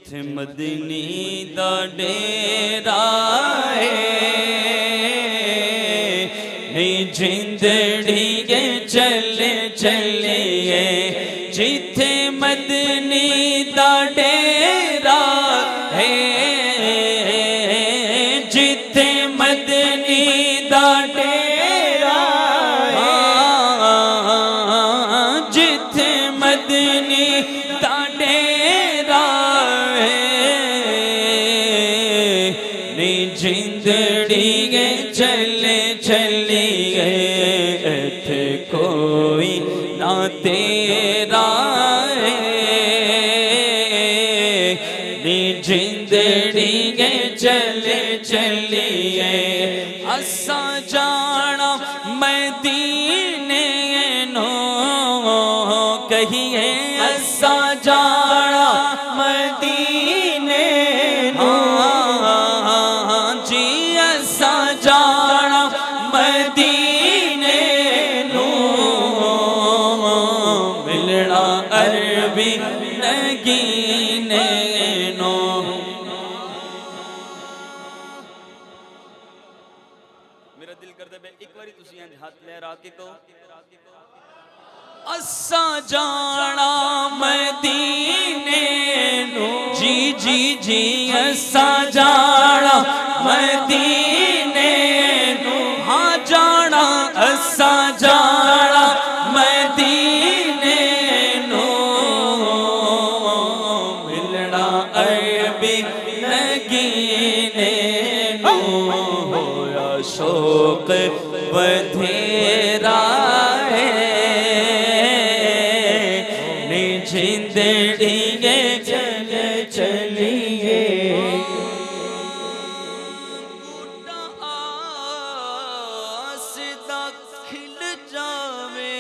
जिथे मदनी दा डेरा है जिंदड़ी के चले चलिए जिथे मदनी दा डेरा है जिथे मदनी दा डेरा है जिथे मदनी दा डेरा जिंदड़ी के चले चलिए इत्थे कोई ना तेरा नी जिंदड़ी के चले चलिए असा जाना मदीने नो कहिए असा जाना मदीने नो जाना मदीने नो मिलना अरबी नगीने नो। मेरा दिल करता है एक बारी तुसी हाथ लहरा के कहो असा जाना मदीने नो जी जी जी असा जाना मदीने नो हाँ जाना असा जाना मदीने नो मिलना अरबी नगीने नो होया शौक बधेरा जिंदड़ी के चले चलिए बूटा आसदा खिल जावे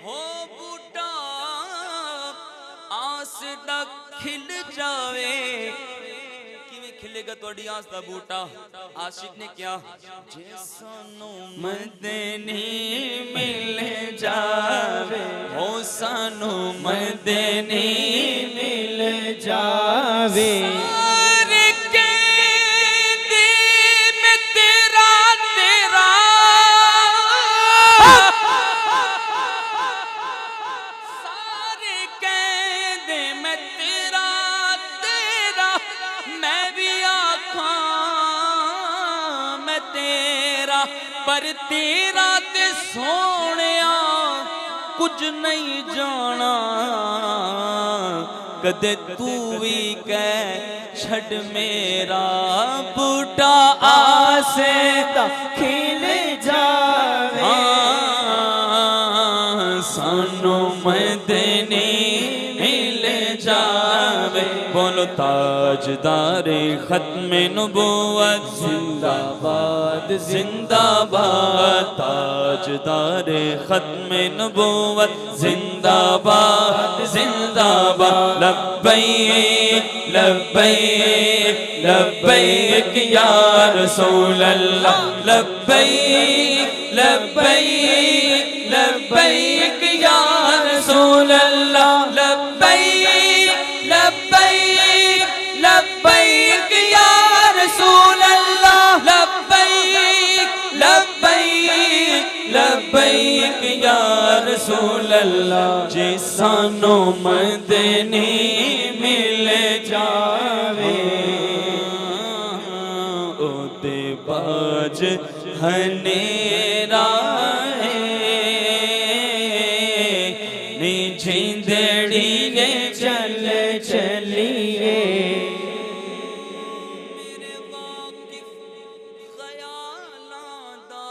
हो बूटा आसदा खिल जावे खिलेगा थोड़ी आस दा बूटा आशिक ने क्या जे सानू मदनी मिल जावे हो सानू मदनी मिल जावे सारे कहंदे मैं तेरा तेरा सारे कहंदे मैं तेरा तेरा मैं भी आखां मैं तेरा पर तेरा ते सोहणिया कुछ नहीं जाना कदे तू भी कह छड़ मेरा बूटा आसे दा खिल जावे सानू मदनी मिल जावे बोलो ताजदारे खत्म नबुव्वत जिंदाबाद जिंदाबाद ताजदारे खत्म नबुव्वत जिंदाबाद जिंदाबाद लब्बैक लब्बैक लब्बैक या रसूल अल्लाह लब्बैक लब्बैक लब्बैक या रसूल अल्लाह लब्बैक लब्बैक लब्बैक या रसूल अल्लाह लब्बैक लब्बैक लब्बैक या रसूल अल्लाह जे सानू मदनी मिल जावे ओदे बाज हनेरा जिंदड़ी के चले चलिए मेरे वाकिफ ख्यालां दा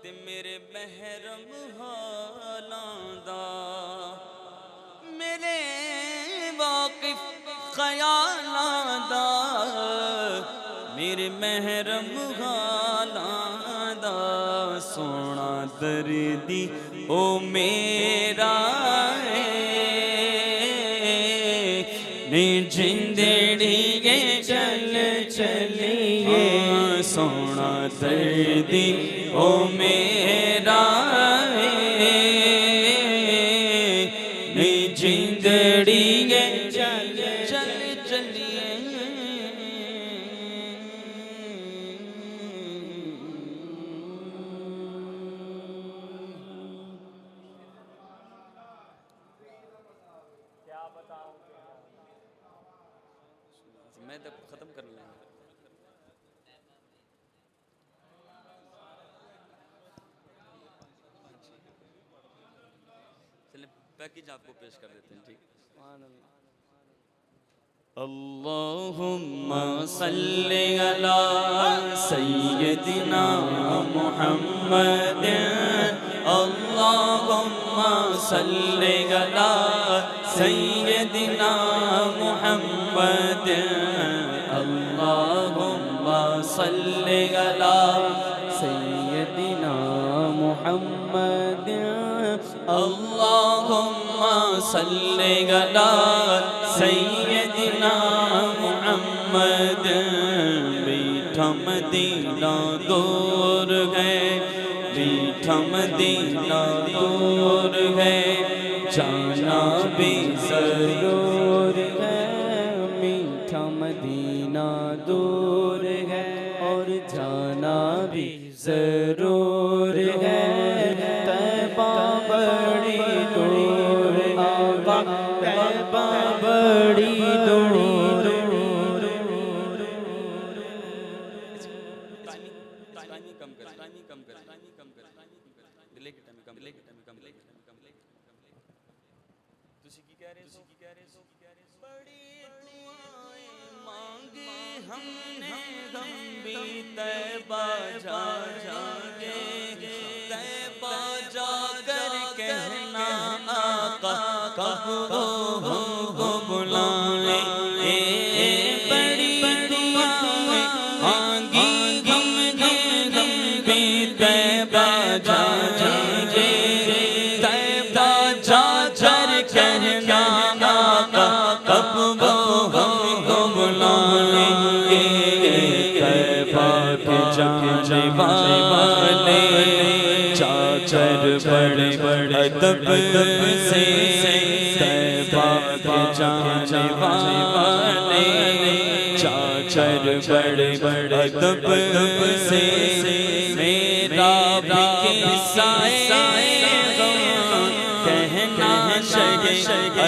ते मेरे महरम हालां दा मेरे वाकिफ ख्यालां दा मेरे महरम हालां सोना दर्दी ओ मेरा नी जिंदड़ी के चल चलिए सोना दर्दी ओ मेरा जिंदड़ी चल चल चलिए क्या बताऊं मैं तो खत्म कर लेंगे चलिए पैकेज आपको पेश कर देते हैं ठीक अल्लाहुम्मा सल्ली अला सय्यदिना मुहम्मद अल्लाहुम्मा सल्ली अला सय्यदिना मुहम्मद अल्लाहुम्मा सल्ली अला सय्यदिना मुहम्मद अल्लाहुम्मा सल्ली अला सय्यदिना मुहम्मद मीठा मदीना दूर है मीठा मदीना दूर है जाना भी जरूर है मीठा मदीना दूर है और जाना भी जरूर है तैबा बड़ी दूर आका तैबा बड़ी दूर हमने हम भी तैबा जाएंगे तैबा जाकर कहना आका कब वो हमको बुलाए बड़ी दुआएं मांगी हमने हम भी तैबा जाएंगे तैबा जाकर कहना आका कब वो हमको बुलाए जाने वाले चाचर बड़े बड़े अदब से तैबा के जाने वाले चाचर बड़े बड़े अदब से मेरा भी किस्सा कहना शगे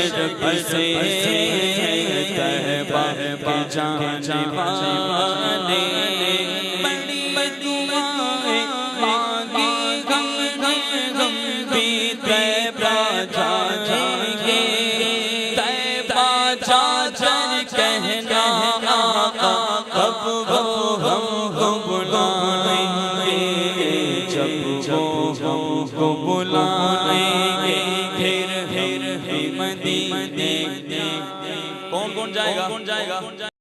अदब से तैबा के जाने वाले कहना आका कब वो हमको बुलाएंगे जब वो हमको बुलाएंगे फिर मदीने कौन कौन जाएगा